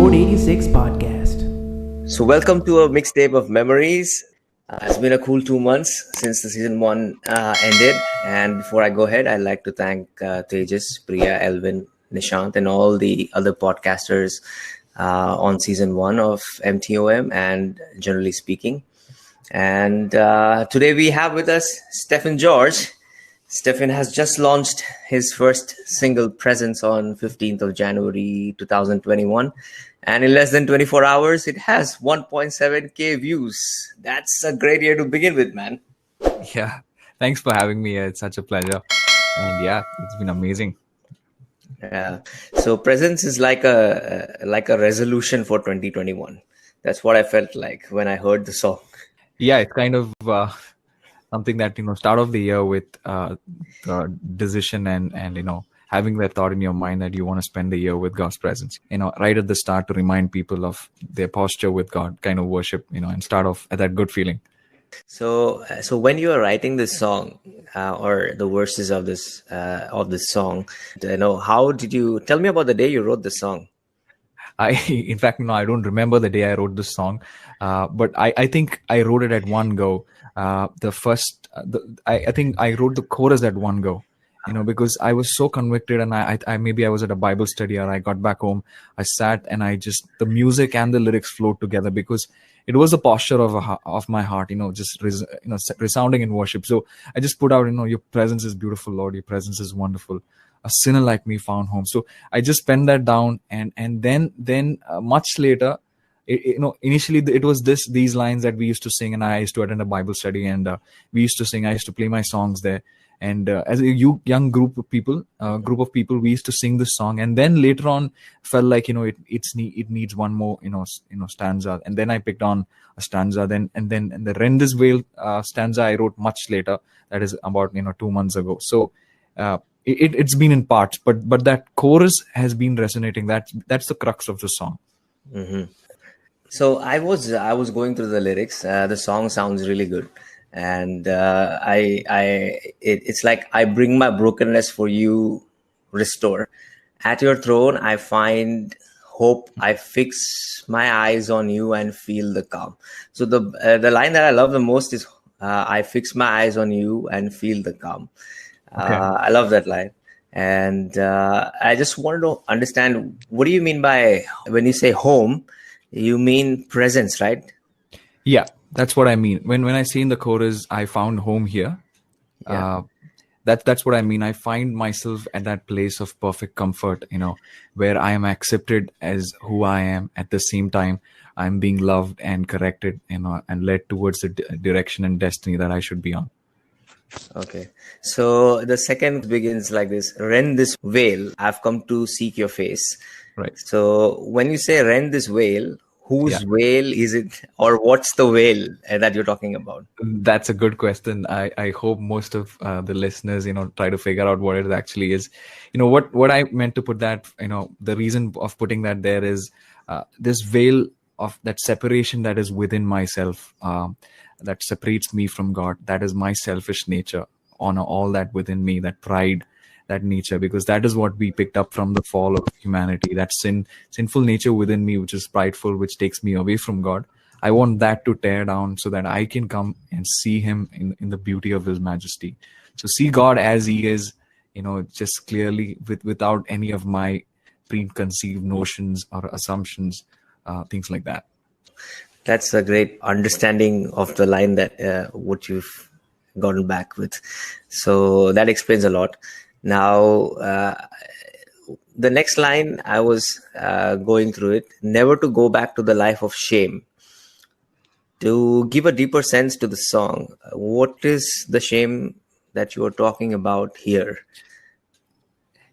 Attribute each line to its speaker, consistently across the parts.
Speaker 1: Code 86 podcast.
Speaker 2: So welcome to a mixtape of memories. It's been a cool 2 months since the season 1 ended. And before I go ahead, I'd like to thank Tejas, Priya, Elvin, Nishanth, and all the other podcasters on season 1 of MTOM and Generally Speaking. And today we have with us Stephin George. Stephin has just launched his first single, Presence, on 15th of January 2021. And in less than 24 hours, it has 1.7k views. That's a great year to begin with, man.
Speaker 3: Yeah, thanks for having me. It's such a pleasure. And yeah, it's been amazing.
Speaker 2: Yeah. So Presence is like a resolution for 2021. That's what I felt like when I heard the song.
Speaker 3: Yeah, it's kind of something that, start off the year with the decision and having that thought in your mind that you want to spend the year with God's presence, right at the start to remind people of their posture with God, kind of worship, and start off at that good feeling.
Speaker 2: So when you were writing this song or the verses of this song, how did you tell me about the day you wrote the song?
Speaker 3: In fact, I don't remember the day I wrote this song, but I think I wrote it at one go. I think I wrote the chorus at one go, because I was so convicted, and I maybe I was at a Bible study or I got back home, I sat and the music and the lyrics flowed together because it was the posture of my heart, just resounding in worship. So I just put out, your presence is beautiful, Lord, your presence is wonderful. A sinner like me found home. So I just penned that down, and then much later, initially it was these lines that we used to sing, and I used to attend a Bible study, and we used to sing. I used to play my songs there, and as a young group of people, we used to sing this song, and then later on felt like it needs one more stanza, and then I picked on a stanza, and the Rend This Veil stanza I wrote much later. That is about 2 months ago. So. It's been in parts, but that chorus has been resonating. That's the crux of the song.
Speaker 2: Mm-hmm. So I was going through the lyrics. The song sounds really good, and it's like, I bring my brokenness for you, restore. At your throne, I find hope. I fix my eyes on you and feel the calm. So the line that I love the most is, I fix my eyes on you and feel the calm. Okay. I love that line. And I just wanted to understand, what do you mean by, when you say home, you mean presence, right?
Speaker 3: Yeah, that's what I mean. When I say in the chorus, I found home here. Yeah. That's what I mean. I find myself at that place of perfect comfort, where I am accepted as who I am. At the same time, I'm being loved and corrected, and led towards the direction and destiny that I should be on.
Speaker 2: Okay, so the second begins like this: Rend this veil, I've come to seek your face.
Speaker 3: Right.
Speaker 2: So when you say rend this veil, whose veil is it, or what's the veil that you're talking about?
Speaker 3: That's a good question. I hope most of the listeners, try to figure out what it actually is. What I meant to put that, the reason of putting that there is this veil of that separation that is within myself. That separates me from God. That is my selfish nature, honor all that within me, that pride, that nature, because that is what we picked up from the fall of humanity, that sinful nature within me, which is prideful, which takes me away from God. I want that to tear down so that I can come and see him in the beauty of his majesty. So see God as he is, just clearly without any of my preconceived notions or assumptions, things like that.
Speaker 2: That's a great understanding of the line that what you've gotten back with. So that explains a lot. Now, the next line, I was going through it, never to go back to the life of shame. To give a deeper sense to the song, what is the shame that you are talking about here?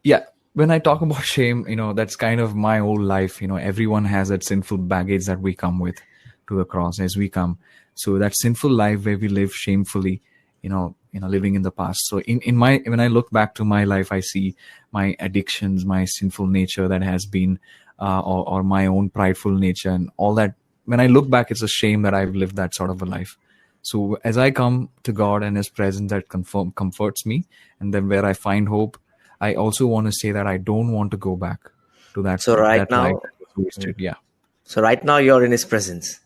Speaker 3: Yeah. When I talk about shame, that's kind of my whole life. Everyone has that sinful baggage that we come with to the cross as we come. So that sinful life where we live shamefully, living in the past. So when I look back to my life, I see my addictions, my sinful nature that has been, or my own prideful nature and all that. When I look back, it's a shame that I've lived that sort of a life. So as I come to God and his presence, that comforts me. And then where I find hope, I also want to say that I don't want to go back to that.
Speaker 2: So right now,
Speaker 3: life wasted. Yeah.
Speaker 2: So right now you're in his presence.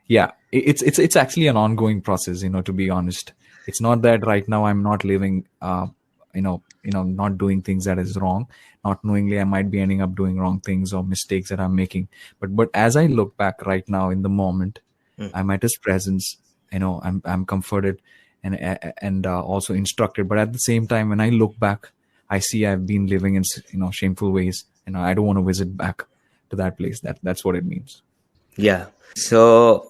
Speaker 3: Yeah, it's actually an ongoing process, to be honest. It's not that right now I'm not living not doing things that is wrong. Not knowingly I might be ending up doing wrong things or mistakes that I'm making, but as I look back right now in the moment, I'm at his presence. I'm comforted and also instructed, but at the same time when I look back, I see I've been living in shameful ways, and I don't want to visit back to that place. That's what it means.
Speaker 2: Yeah. So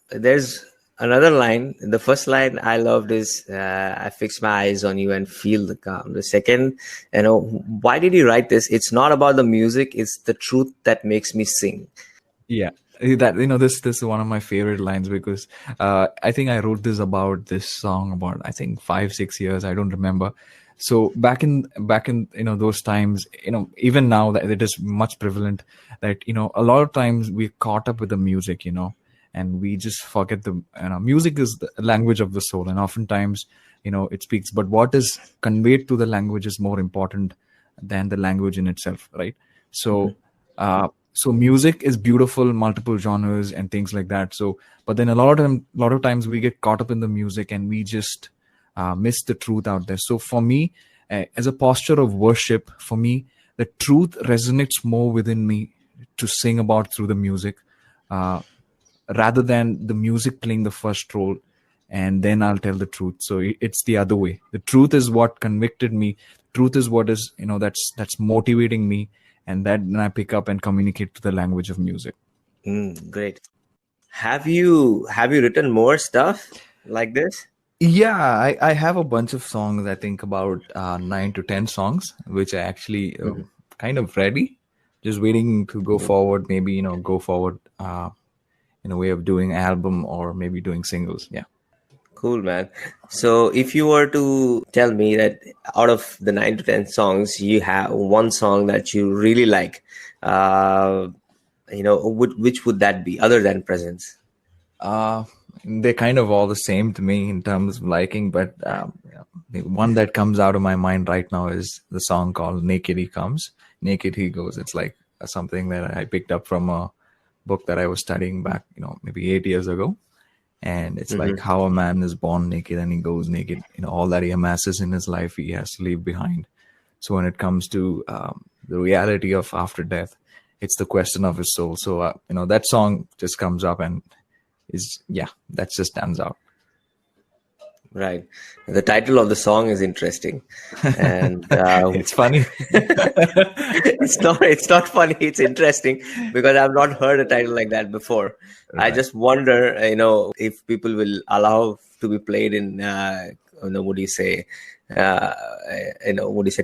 Speaker 2: there's another line. The first line I loved is, I fix my eyes on you and feel the calm. The second, why did you write this? It's not about the music. It's the truth that makes me sing.
Speaker 3: Yeah, that this is one of my favorite lines, because I think I wrote about this song about, I think, 5-6 years. I don't remember. So back in those times, even now that it is much prevalent, that a lot of times we're caught up with the music, and we just forget the music is the language of the soul, and oftentimes it speaks, but what is conveyed to the language is more important than the language in itself, right? So so music is beautiful, multiple genres and things like that. So, but then a lot of times we get caught up in the music and we just miss the truth out there. So for me, as a posture of worship, for me, the truth resonates more within me to sing about through the music, rather than the music playing the first role, and then I'll tell the truth. So it's the other way. The truth is what convicted me. Truth is what is that's motivating me, and that then I pick up and communicate to the language of music.
Speaker 2: Great. Have you written more stuff like this?
Speaker 3: Yeah, I have a bunch of songs. I think about 9 to 10 songs, which are actually kind of ready, just waiting to go forward. Maybe go forward in a way of doing album or maybe doing singles. Yeah.
Speaker 2: Cool, man. So if you were to tell me that out of the 9 to 10 songs, you have one song that you really like, which would that be other than Presence?
Speaker 3: They're kind of all the same to me in terms of liking, but the one that comes out of my mind right now is the song called Naked He Comes, Naked He Goes. It's like something that I picked up from a book that I was studying back, maybe 8 years ago. And it's like how a man is born naked and he goes naked. All that he amasses in his life, he has to leave behind. So when it comes to the reality of after death, it's the question of his soul. So, that song just comes up and that just stands out.
Speaker 2: Right. The title of the song is interesting, and
Speaker 3: it's funny.
Speaker 2: It's not funny. It's interesting because I've not heard a title like that before. Right. I just wonder, if people will allow to be played in, what do you say,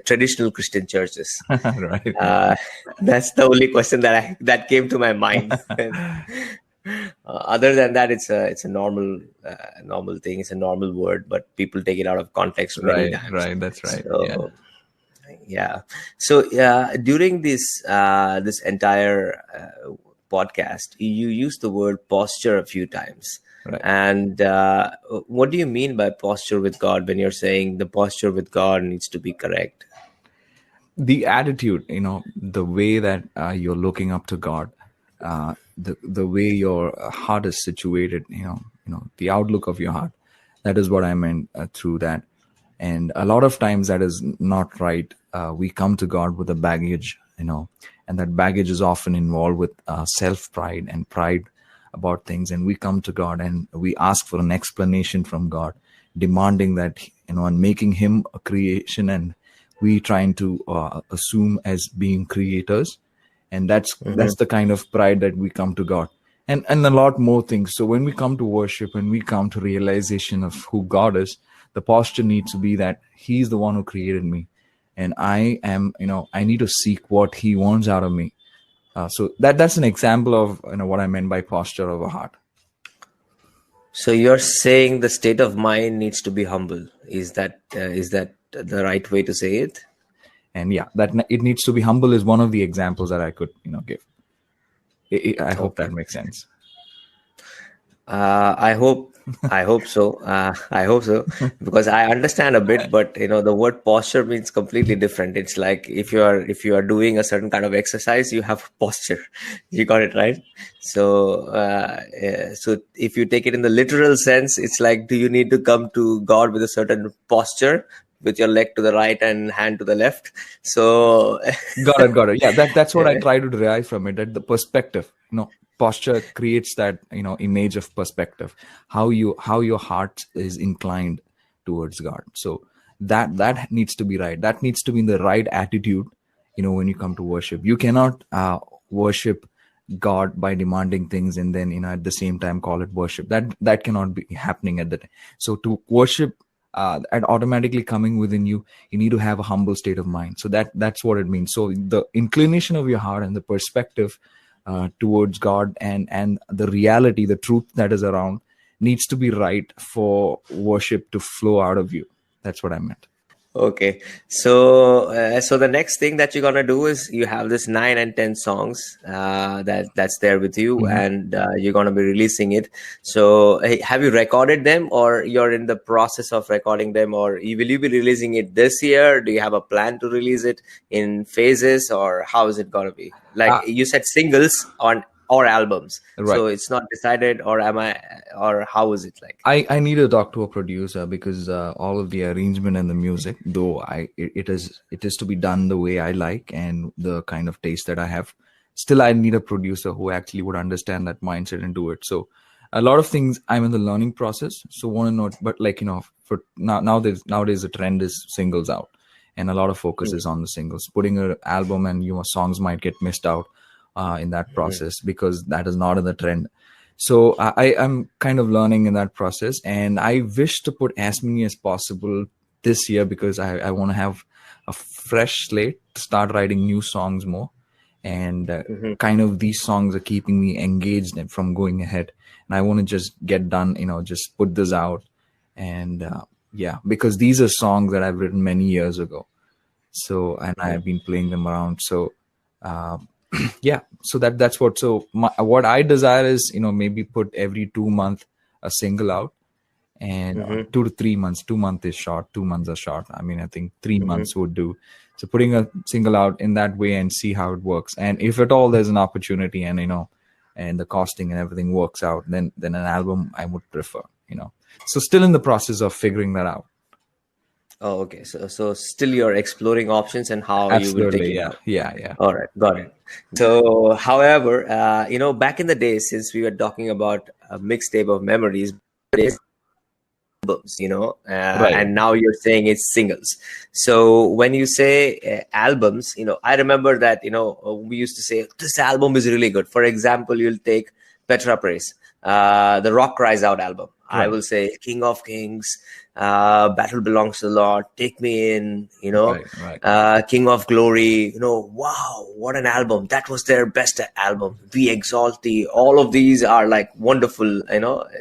Speaker 2: traditional Christian churches.
Speaker 3: Right.
Speaker 2: That's the only question that came to my mind. Other than that, it's a normal thing. It's a normal word, but people take it out of context many times.
Speaker 3: Right. That's right.
Speaker 2: So, yeah. So during this entire podcast, you used the word posture a few times.
Speaker 3: Right.
Speaker 2: And what do you mean by posture with God when you're saying the posture with God needs to be correct?
Speaker 3: The attitude, the way that you're looking up to God. The way your heart is situated, the outlook of your heart. That is what I meant through that. And a lot of times that is not right. We come to God with a baggage, and that baggage is often involved with self-pride and pride about things. And we come to God and we ask for an explanation from God, demanding that, and making him a creation, and we trying to assume as being creators. And that's the kind of pride that we come to God, and a lot more things. So when we come to worship, when we come to realization of who God is, the posture needs to be that he's the one who created me, and I am, I need to seek what he wants out of me. So that's an example of what I meant by posture of a heart.
Speaker 2: So you're saying the state of mind needs to be humble. Is that the right way to say it?
Speaker 3: And that it needs to be humble is one of the examples that I could, give. I hope that makes sense.
Speaker 2: I hope I hope so. I hope so because I understand a bit, but the word posture means completely different. It's like if you are doing a certain kind of exercise, you have posture. You got it right. So if you take it in the literal sense, it's like, do you need to come to God with a certain posture, with your leg to the right and hand to the left? So
Speaker 3: Got it. Yeah, that's what I try to derive from it. That the perspective, posture creates that image of perspective, how your heart is inclined towards God. So that needs to be right. That needs to be in the right attitude. When you come to worship, you cannot worship God by demanding things and then at the same time call it worship. That cannot be happening at the time. So to worship and automatically coming within you, you need to have a humble state of mind. So that's what it means. So the inclination of your heart and the perspective towards God and the reality, the truth that is around, needs to be right for worship to flow out of you. That's what I meant.
Speaker 2: Okay, so the next thing that you're gonna do is you have this 9 and 10 songs that's there with you, and you're gonna be releasing it. So hey, have you recorded them, or you're in the process of recording them, or will you be releasing it this year? Do you have a plan to release it in phases, or how is it gonna be? Like you said, singles on or albums.
Speaker 3: Right.
Speaker 2: So it's not decided, or how is it like?
Speaker 3: I need to talk to a producer because all of the arrangement and the music, though it is to be done the way I like and the kind of taste that I have. Still, I need a producer who actually would understand that mindset and do it. So, a lot of things I'm in the learning process. So, want to know, but for nowadays the trend is singles out, and a lot of focus is on the singles. Putting an album and songs might get missed out in that process because that is not in the trend. So I'm kind of learning in that process, and I wish to put as many as possible this year because I want to have a fresh slate to start writing new songs more. And kind of these songs are keeping me engaged and from going ahead. And I want to just get done, just put this out. And because these are songs that I've written many years ago. So, and I have been playing them around. So, so that's what. So what I desire is, maybe put every 2 months a single out, and 2 to 3 months. 2 months is short. 2 months are short. I mean, I think 3 months would do. So putting a single out in that way and see how it works. And if at all there's an opportunity and and the costing and everything works out, then an album I would prefer. So still in the process of figuring that out.
Speaker 2: Oh, okay. So still you're exploring options and how
Speaker 3: Absolutely,
Speaker 2: you will take it out.
Speaker 3: yeah.
Speaker 2: All right, got it. So, however, back in the days, since we were talking about a mixtape of memories, albums,
Speaker 3: Right.
Speaker 2: and now you're saying it's singles. So when you say albums, I remember that, we used to say this album is really good. For example, you'll take Petra Praise, the Rock Cries Out album. I
Speaker 3: Right.
Speaker 2: will say King of Kings, Battle Belongs to the Lord, Take Me In,
Speaker 3: Right.
Speaker 2: King of Glory, wow, what an album. That was their best album. We Exalt Thee. All of these are like wonderful,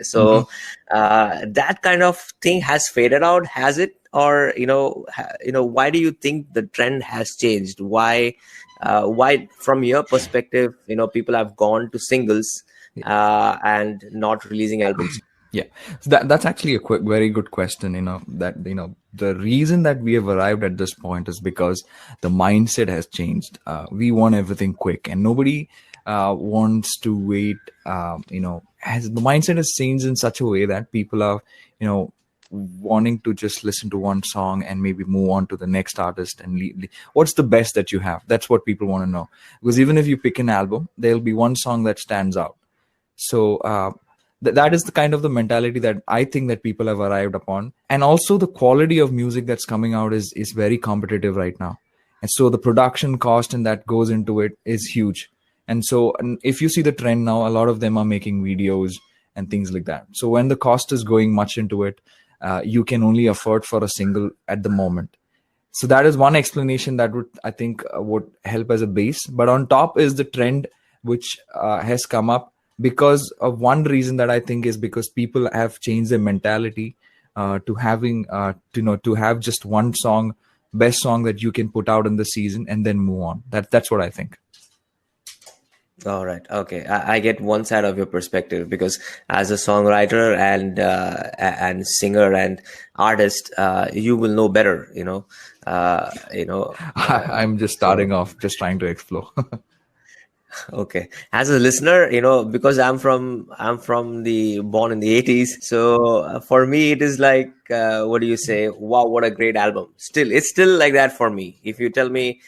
Speaker 2: So that kind of thing has faded out, has it? Or, why do you think the trend has changed? Why, from your perspective, people have gone to singles and not releasing albums?
Speaker 3: Yeah, so that's actually a very good question. The reason that we have arrived at this point is because the mindset has changed. We want everything quick, and nobody wants to wait. As the mindset has changed in such a way that people are, wanting to just listen to one song and maybe move on to the next artist and what's the best that you have. That's what people want to know, because even if you pick an album, there'll be one song that stands out. So that is the kind of the mentality that I think that people have arrived upon. And also the quality of music that's coming out is very competitive right now. And so the production cost and that goes into it is huge. And so if you see the trend now, a lot of them are making videos and things like that. So when the cost is going much into it, you can only afford for a single at the moment. So that is one explanation that I think would help as a base. But on top is the trend which has come up because of one reason that I think is because people have changed their mentality to having to have just one song, best song that you can put out in the season and then move on. That's what I think.
Speaker 2: All right. Okay. I get one side of your perspective because as a songwriter and singer and artist, you will know better.
Speaker 3: I'm just
Speaker 2: So
Speaker 3: starting off, just trying to explore.
Speaker 2: okay. As a listener, because I'm from the born in the 80s, so for me it is like what do you say? Wow, what a great album. It's still like that for me. If you tell me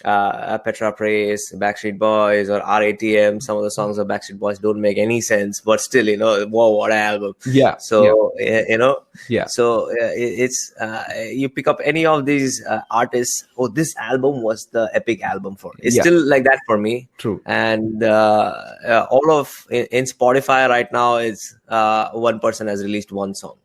Speaker 2: Petra Praise, Backstreet Boys, or RATM, some of the songs of Backstreet Boys don't make any sense, but still, wow, what an album.
Speaker 3: Yeah, yeah,
Speaker 2: So,
Speaker 3: yeah,
Speaker 2: so it's you pick up any of these artists. Oh, this album was the epic album for. It's
Speaker 3: yeah.
Speaker 2: still like that for me.
Speaker 3: True.
Speaker 2: And all of in Spotify right now is one person has released one song.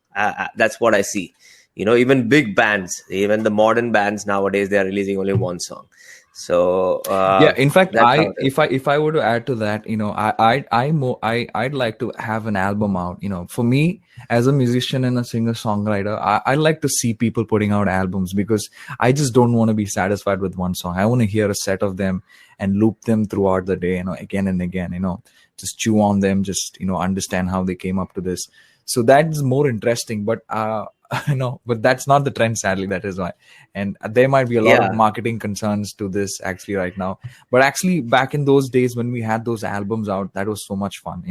Speaker 2: That's what I see. Even big bands, even the modern bands nowadays, they are releasing only one song. So
Speaker 3: Yeah, in fact,
Speaker 2: that's how it is.
Speaker 3: if I were to add to that, I'd like to have an album out. For me as a musician and a singer songwriter, I like to see people putting out albums because I just don't want to be satisfied with one song. I want to hear a set of them and loop them throughout the day, again and again. Just chew on them, just understand how they came up to this. So that's more interesting. But but that's not the trend, sadly. That is why. And there might be a lot of
Speaker 2: Yeah,
Speaker 3: marketing concerns to this actually right now. But actually, back in those days when we had those albums out, that was so much fun,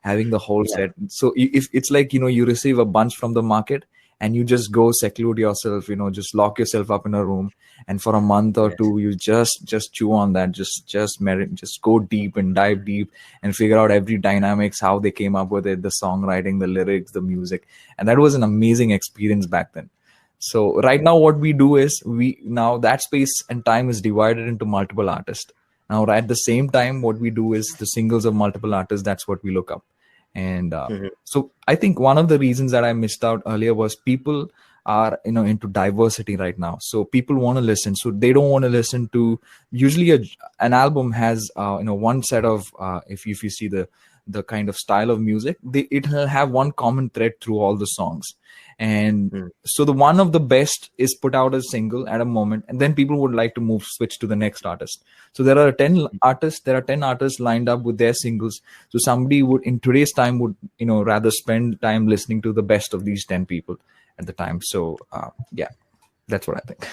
Speaker 3: having the whole
Speaker 2: yeah,
Speaker 3: set. So if it's like, you receive a bunch from the market and you just go seclude yourself, just lock yourself up in a room, and for a month or
Speaker 2: yes,
Speaker 3: two you just chew on that, just go deep and dive deep and figure out every dynamics, how they came up with it, the songwriting, the lyrics, the music. And that was an amazing experience back then. So right now what we do is, we now that space and time is divided into multiple artists. Now at the same time, what we do is the singles of multiple artists, that's what we look up. And
Speaker 2: hmm,
Speaker 3: so I think one of the reasons that I missed out earlier was people are into diversity right now. So people want to listen, so they don't want to listen to usually an album has one set of if you see the kind of style of music, it'll have one common thread through all the songs. And
Speaker 2: hmm,
Speaker 3: so the one of the best is put out as single at a moment, and then people would like to switch to the next artist. So there are 10 artists lined up with their singles. So somebody would, in today's time, would rather spend time listening to the best of these 10 people at the time. So yeah, that's what I think.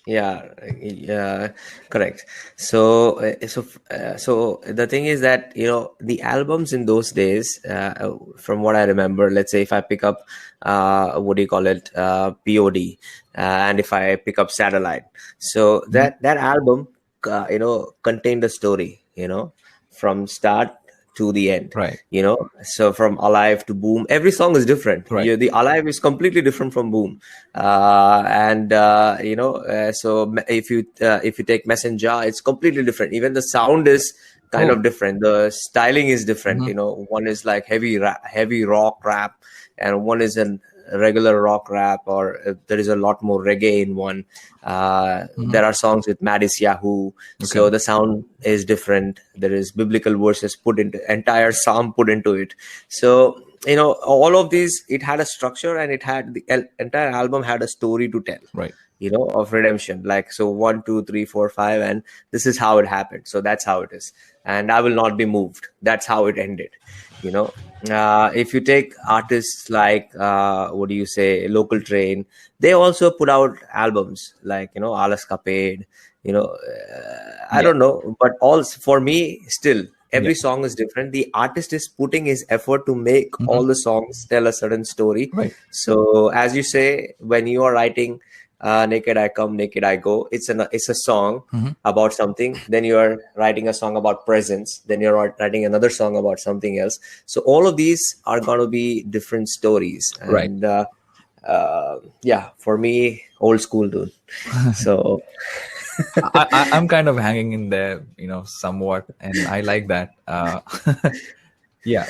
Speaker 2: yeah, correct. So the thing is that the albums in those days, from what I remember, let's say if I pick up what do you call it, POD, and if I pick up Satellite, so
Speaker 3: Mhm.
Speaker 2: that album contained a story, from start to the end.
Speaker 3: Right,
Speaker 2: So from Alive to Boom, every song is different.
Speaker 3: right.
Speaker 2: The Alive is completely different from Boom. And so if you take Messenger, it's completely different. Even the sound is kind
Speaker 3: Oh.
Speaker 2: of different, the styling is different.
Speaker 3: Mhm.
Speaker 2: One is like heavy rock rap, and one is a regular rock rap, or there is a lot more reggae in one.
Speaker 3: Mhm.
Speaker 2: There are songs with Madis Yahoo,
Speaker 3: Okay.
Speaker 2: so the sound is different. There is biblical verses put into entire psalm put into it. So all of these, it had a structure, and it had the entire album had a story to tell,
Speaker 3: Right.
Speaker 2: of redemption. Like, so 1, 2, 3, 4, 5, and this is how it happened. So that's how it is, and I will not be moved. That's how it ended. you know if you take artists like what do you say, Local Train, they also put out albums like Alas Capade. I
Speaker 3: Yeah.
Speaker 2: don't know, but all for me still
Speaker 3: Yeah.
Speaker 2: every song is different. The artist is putting his effort to make
Speaker 3: Mhm.
Speaker 2: all the songs tell a certain story.
Speaker 3: Right.
Speaker 2: So as you say, when you are writing Naked I Come, Naked I Go, it's a song
Speaker 3: Mhm.
Speaker 2: about something. Then you're writing a song about presence, then you're writing another song about something else. So all of these are going to be different stories.
Speaker 3: Right.
Speaker 2: And yeah, for me, old school, dude. So
Speaker 3: I'm kind of hanging in there, somewhat, and I like that. Yeah,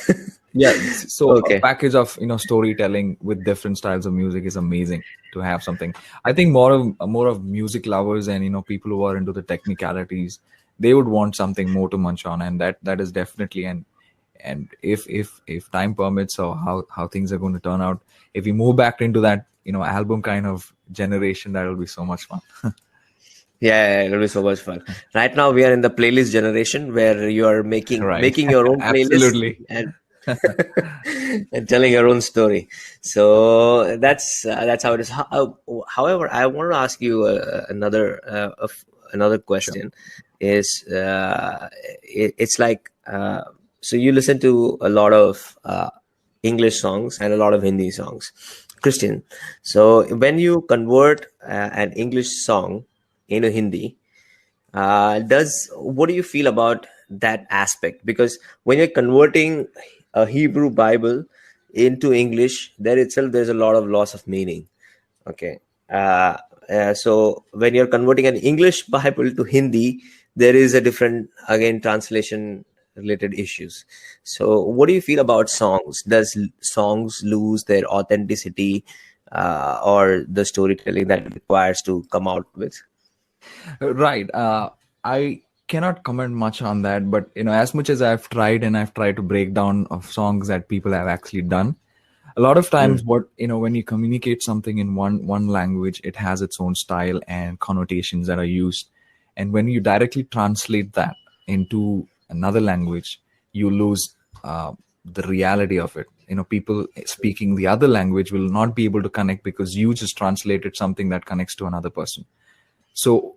Speaker 3: yeah. So a
Speaker 2: okay.
Speaker 3: package of storytelling with different styles of music is amazing to have something. I think more of music lovers and people who are into the technicalities, they would want something more to munch on, and that is definitely. And if time permits, or how things are going to turn out, if we move back into that album kind of generation, that will be so much fun.
Speaker 2: Yeah, it'll be so much fun. Right now, we are in the playlist generation where you are making
Speaker 3: Right.
Speaker 2: making your own playlist
Speaker 3: Absolutely.
Speaker 2: and and telling your own story. So that's how it is. However, I want to ask you another
Speaker 3: Sure.
Speaker 2: question. Is it's like so you listen to a lot of English songs and a lot of Hindi songs, Christian. So when you convert an English song into Hindi, does what do you feel about that aspect? Because when you're converting a Hebrew Bible into English, there itself there's a lot of loss of meaning. Okay. So when you're converting an English Bible to Hindi, there is a different, again, translation related issues. So what do you feel about songs? Does songs lose their authenticity or the storytelling that it requires to come out with?
Speaker 3: Right. I cannot comment much on that, but as much as I've tried and I've tried to break down of songs that people have actually done, a lot of times what when you communicate something in one language, it has its own style and connotations that are used. And when you directly translate that into another language, you lose the reality of it. People speaking the other language will not be able to connect because you just translated something that connects to another person. So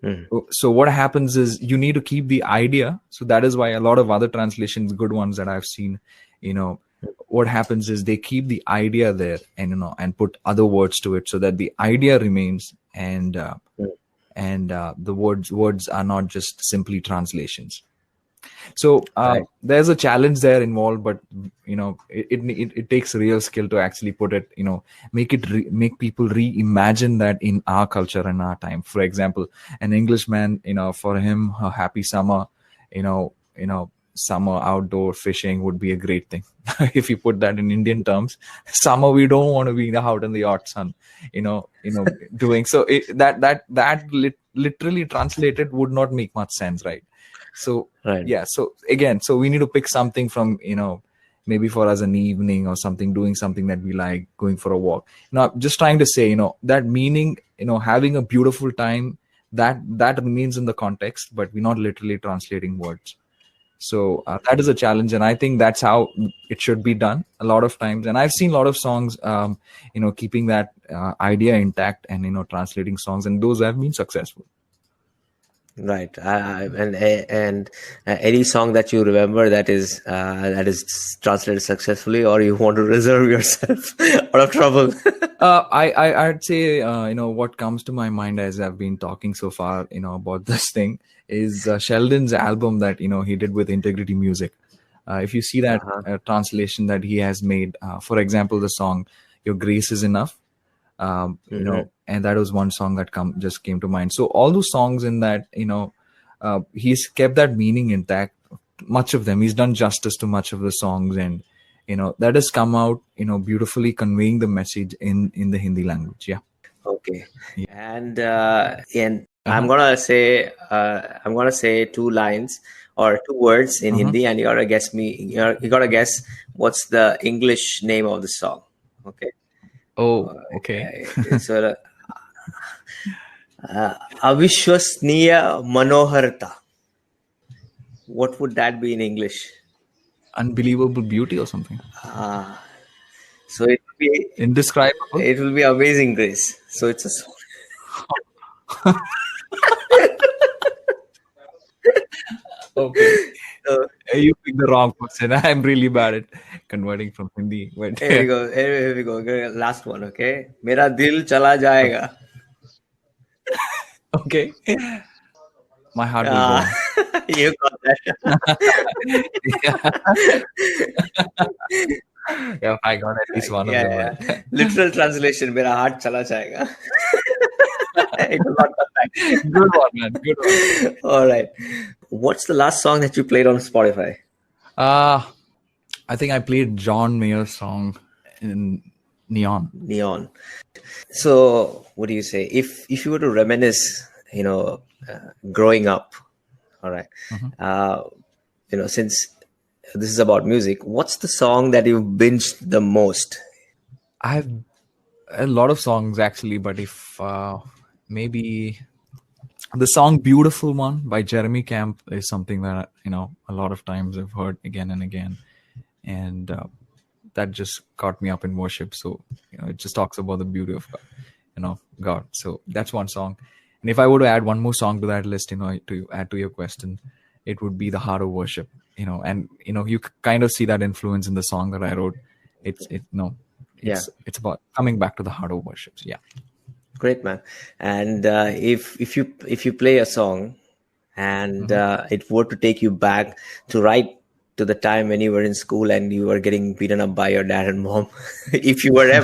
Speaker 3: what happens is you need to keep the idea. So that is why a lot of other translations, good ones that I've seen, what happens is they keep the idea there and put other words to it so that the idea remains, and the words are not just simply translations. So
Speaker 2: Right.
Speaker 3: there's a challenge there involved, but it takes real skill to actually put it, make people reimagine that in our culture and our time. For example, an Englishman, for him, a happy summer, summer outdoor fishing would be a great thing. If you put that in Indian terms, summer, we don't want to be out in the hot sun, doing so. Literally translated would not make much sense, right? So
Speaker 2: Right.
Speaker 3: yeah, so again, so we need to pick something from maybe for us an evening or something, doing something that we like, going for a walk. I'm just trying to say, that meaning, having a beautiful time, that remains in the context, but we're not literally translating words. So that is a challenge, and I think that's how it should be done a lot of times. And I've seen a lot of songs keeping that idea intact and translating songs, and those have been successful.
Speaker 2: Right. And any song that you remember that is translated successfully, or you want to reserve yourself out of trouble?
Speaker 3: I'd say what comes to my mind as I've been talking so far about this thing is Sheldon's album that he did with Integrity Music. If you see that translation that he has made, for example, the song "Your Grace Is Enough," and that was one song that just came to mind. So all those songs in that, he's kept that meaning intact. Much of them, he's done justice to much of the songs, and that has come out beautifully conveying the message in the Hindi language. Yeah.
Speaker 2: Okay.
Speaker 3: Yeah.
Speaker 2: And I'm gonna say two lines or two words in Hindi, and you gotta guess you gotta guess what's the English name of the song. Okay.
Speaker 3: Oh, okay.
Speaker 2: So Avishwasniya Manoharta. What would that be in English?
Speaker 3: Unbelievable beauty or something.
Speaker 2: So it will be
Speaker 3: Indescribable.
Speaker 2: it will be Amazing Grace. So it's a song.
Speaker 3: Okay.
Speaker 2: So,
Speaker 3: You picked the wrong person. I'm really bad at converting from Hindi. But
Speaker 2: here we go. Here we go. Last one. Okay. मेरा दिल चला जाएगा.
Speaker 3: Okay. My heart will go on.
Speaker 2: You got that.
Speaker 3: Yeah, I got at least one of them.
Speaker 2: Yeah. Literal translation. मेरा heart चला जाएगा. It will not come back.
Speaker 3: Good one, man. Good one.
Speaker 2: All right. What's the last song that you played on Spotify?
Speaker 3: I think I played John Mayer's song in Neon.
Speaker 2: Neon. So, what do you say? If you were to reminisce, growing up, all right, since this is about music, what's the song that you've binged the most?
Speaker 3: I have a lot of songs actually, but if maybe The song "Beautiful One" by Jeremy Camp is something that a lot of times I've heard again and again, and that just caught me up in worship. So it just talks about the beauty of God. So that's one song. And if I were to add one more song to that list, to add to your question, it would be "The Heart of Worship." And you kind of see that influence in the song that I wrote. It's about coming back to the heart of worship. Yeah.
Speaker 2: Great, man. And if you play a song and it were to take you back to right to the time when you were in school and you were getting beaten up by your dad and mom, if you were a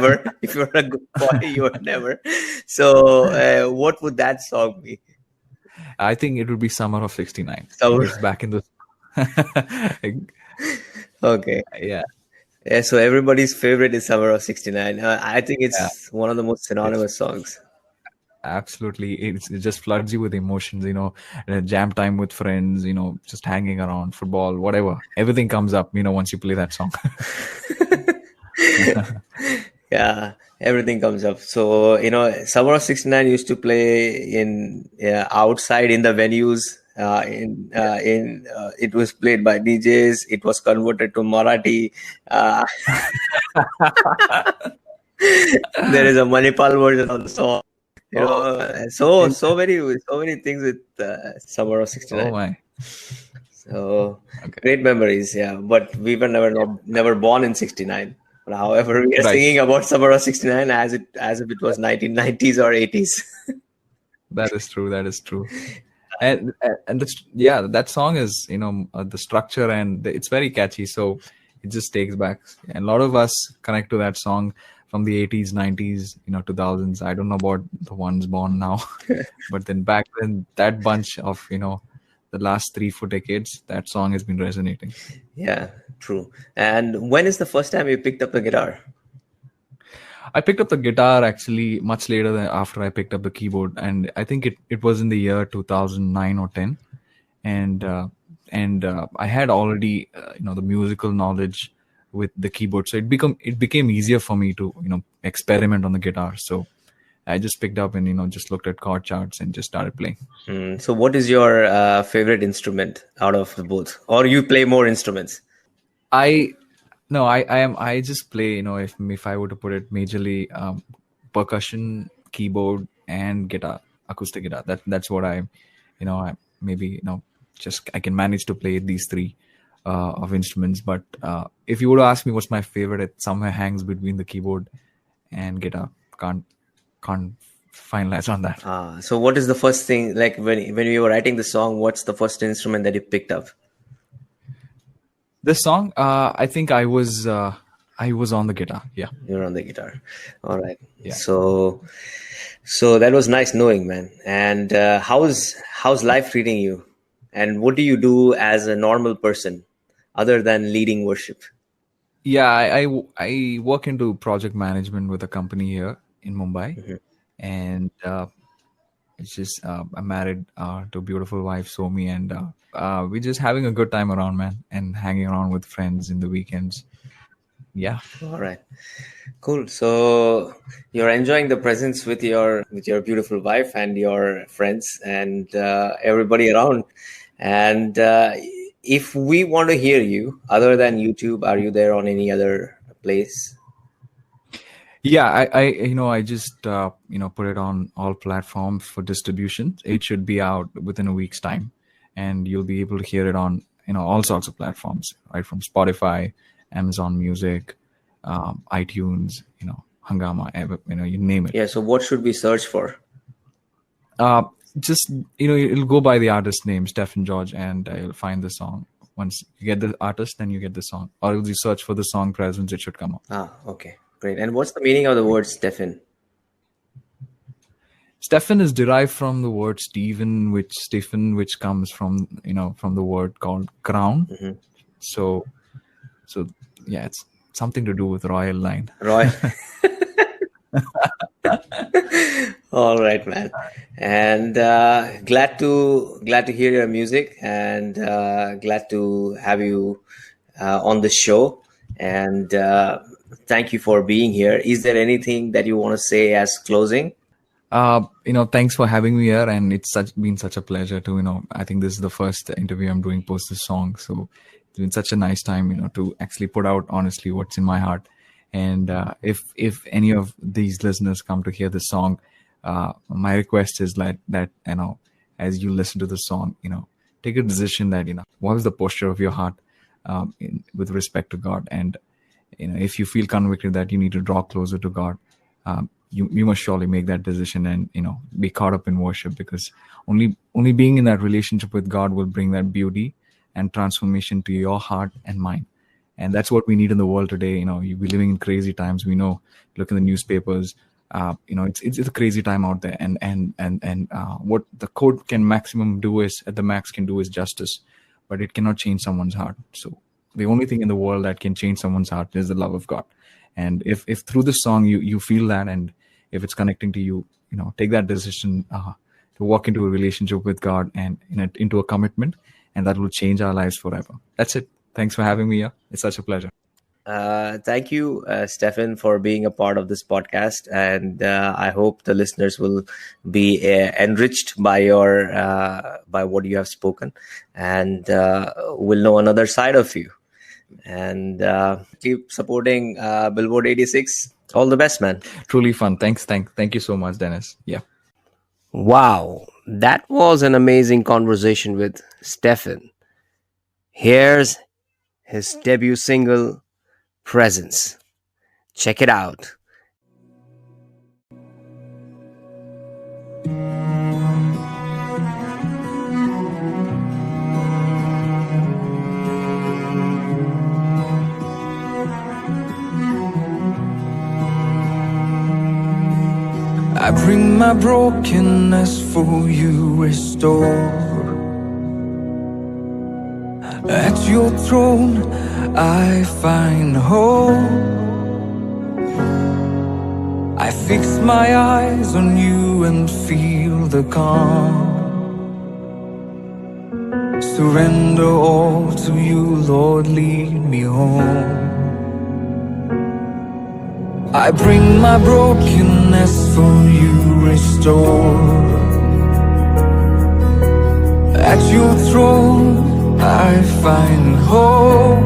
Speaker 2: good boy, you were never. So what would that song be?
Speaker 3: I think it would be "Summer of '69."
Speaker 2: Summer.
Speaker 3: It's back in the.
Speaker 2: Okay.
Speaker 3: Yeah.
Speaker 2: Yeah, so everybody's favorite is "Summer of '69." I think it's one of the most synonymous songs.
Speaker 3: Absolutely. It just floods you with emotions, jam time with friends, just hanging around, football, whatever. Everything comes up, once you play that song.
Speaker 2: Yeah, everything comes up. So, Summer of '69 used to play in outside in the venues. It was played by DJs. It was converted to Marathi. There is a Manipal version of the song. So many things with Summer of '69.
Speaker 3: Oh my.
Speaker 2: So great memories, yeah. But we were never born in '69. But however, we are singing about Summer of '69 as if it was 1990s or 80s.
Speaker 3: That is true. And that song is the structure, and it's very catchy, so it just takes back. And a lot of us connect to that song from the 80s, 90s, 2000s. I don't know about the ones born now, but then back then, that bunch of the last 3-4 decades, that song has been resonating.
Speaker 2: Yeah, true. And when is the first time you picked up the guitar?
Speaker 3: I picked up the guitar actually much later than after I picked up the keyboard, and I think it was in the year 2009 or 10, and I had already the musical knowledge with the keyboard, so it became easier for me to experiment on the guitar. So I just picked up and just looked at chord charts and just started playing.
Speaker 2: So what is your favorite instrument out of the both, or you play more instruments?
Speaker 3: I just play, if I were to put it majorly, percussion, keyboard, and guitar, acoustic guitar. That's what I can manage to play these three of instruments. But if you were to ask me what's my favorite, it somewhere hangs between the keyboard and guitar. Can't finalize on that.
Speaker 2: So what is the first thing, like when you were writing the song, what's the first instrument that you picked up?
Speaker 3: This song, I think I was on the guitar. Yeah,
Speaker 2: you're on the guitar. All right.
Speaker 3: Yeah.
Speaker 2: So that was nice knowing, man. And how's life treating you? And what do you do as a normal person other than leading worship?
Speaker 3: Yeah, I work into project management with a company here in Mumbai, and it's just I'm married to a beautiful wife, Somi, and we're just having a good time around, man, and hanging around with friends in the weekends. Yeah.
Speaker 2: All right. Cool. So you're enjoying the presence with your beautiful wife and your friends and everybody around. And if we want to hear you other than YouTube, are you there on any other place?
Speaker 3: Yeah, I just put it on all platforms for distribution. It should be out within a week's time, and you'll be able to hear it on all sorts of platforms, right from Spotify, Amazon Music, iTunes, Hungama, you name it.
Speaker 2: Yeah. So what should we search for?
Speaker 3: Just it'll go by the artist name, Stephin George, and you'll find the song. Once you get the artist, then you get the song, or if you search for the song Presence, it should come up.
Speaker 2: Okay. Great. And what's the meaning of the word Stephin?
Speaker 3: Stephin is derived from the word Stephen, which comes from from the word called crown.
Speaker 2: Mm-hmm.
Speaker 3: So yeah, it's something to do with royal line.
Speaker 2: Royal. All right, man. And glad to hear your music, and glad to have you on the show. And thank you for being here. Is there anything that you want to say as closing?
Speaker 3: Thanks for having me here, and it's been such a pleasure to, I think this is the first interview I'm doing post this song, so it's been such a nice time, to actually put out honestly what's in my heart. And if any of these listeners come to hear this song, my request is that as you listen to the song, take a decision that what is the posture of your heart with respect to God, and if you feel convicted that you need to draw closer to God. You must surely make that decision and be caught up in worship, because only being in that relationship with God will bring that beauty and transformation to your heart and mind. And that's what we need in the world today. You'll be living in crazy times. We know, look in the newspapers, it's a crazy time out there. And what the court can maximum do is, at the max can do, is justice, but it cannot change someone's heart. So the only thing in the world that can change someone's heart is the love of God. And if through this song you feel that, and if it's connecting to you, take that decision to walk into a relationship with God and into a commitment, and that will change our lives forever. That's it. Thanks for having me here. It's such a pleasure.
Speaker 2: Thank you, Stephin, for being a part of this podcast, and I hope the listeners will be enriched by by what you have spoken, and will know another side of you. And keep supporting Billboard 86. All the best, man.
Speaker 3: Truly fun. Thank you so much, Dennis. Yeah.
Speaker 2: Wow, that was an amazing conversation with Stephin. Here's his debut single, Presence. Check it out.
Speaker 4: I bring my brokenness for you restored. At your throne I find hope. I fix my eyes on you and feel the calm. Surrender all to you, Lord, lead me home. I bring my brokenness for you restored. At your throne I find hope.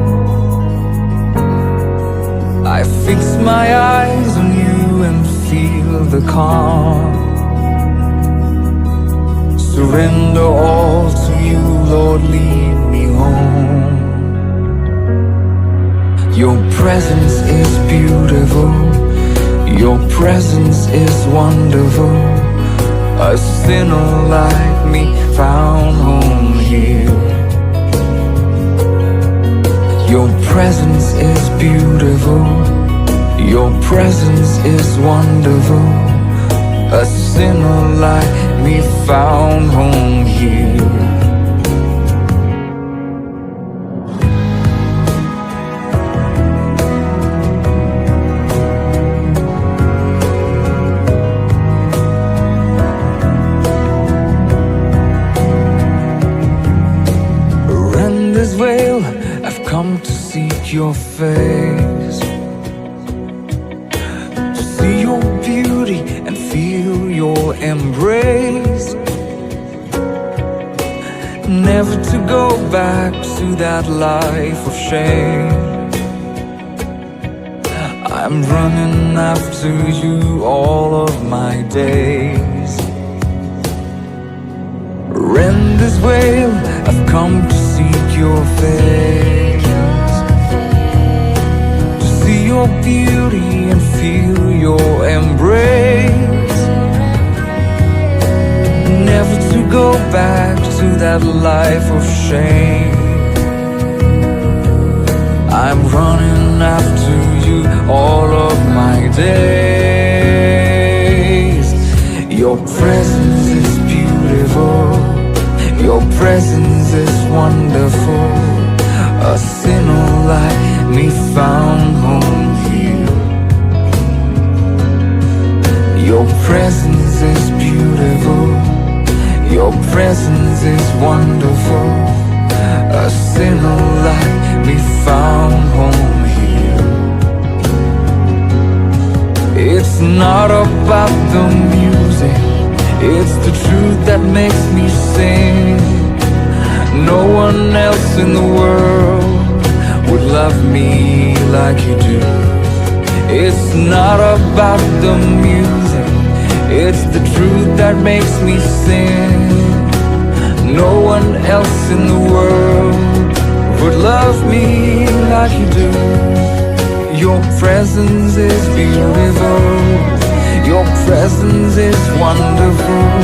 Speaker 4: I fix my eyes on you and feel the calm. Surrender all to you, Lord, lead me home. Your presence is beautiful. Your presence is wonderful. A sinner like me found home here. Your presence is beautiful. Your presence is wonderful. A sinner like me found home here. Veil, I've come to seek your face, to see your beauty and feel your embrace. Never to go back to that life of shame. I'm running after you all of my days. Rend this veil, I've come to seek your face, to see your beauty and feel your embrace. Never to go back to that life of shame. I'm running after you all of my days. Your presence is beautiful. Your presence is wonderful. A sinner like me found home here. Your presence is beautiful. Your presence is wonderful. A sinner like me found home here. It's not about the music, It's the truth that makes me sing. No one else in the world would love me like you do. It's not about the music, it's the truth that makes me sing. No one else in the world would love me like you do. Your presence is beautiful, your presence is wonderful.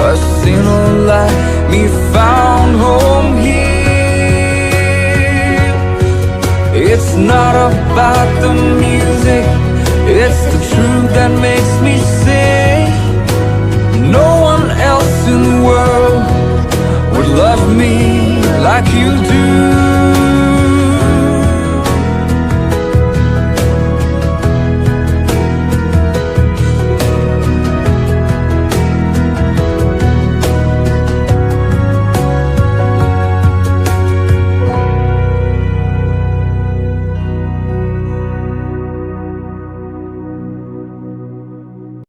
Speaker 4: A sinner like me found home here. It's not about the music, it's the truth that makes me sing.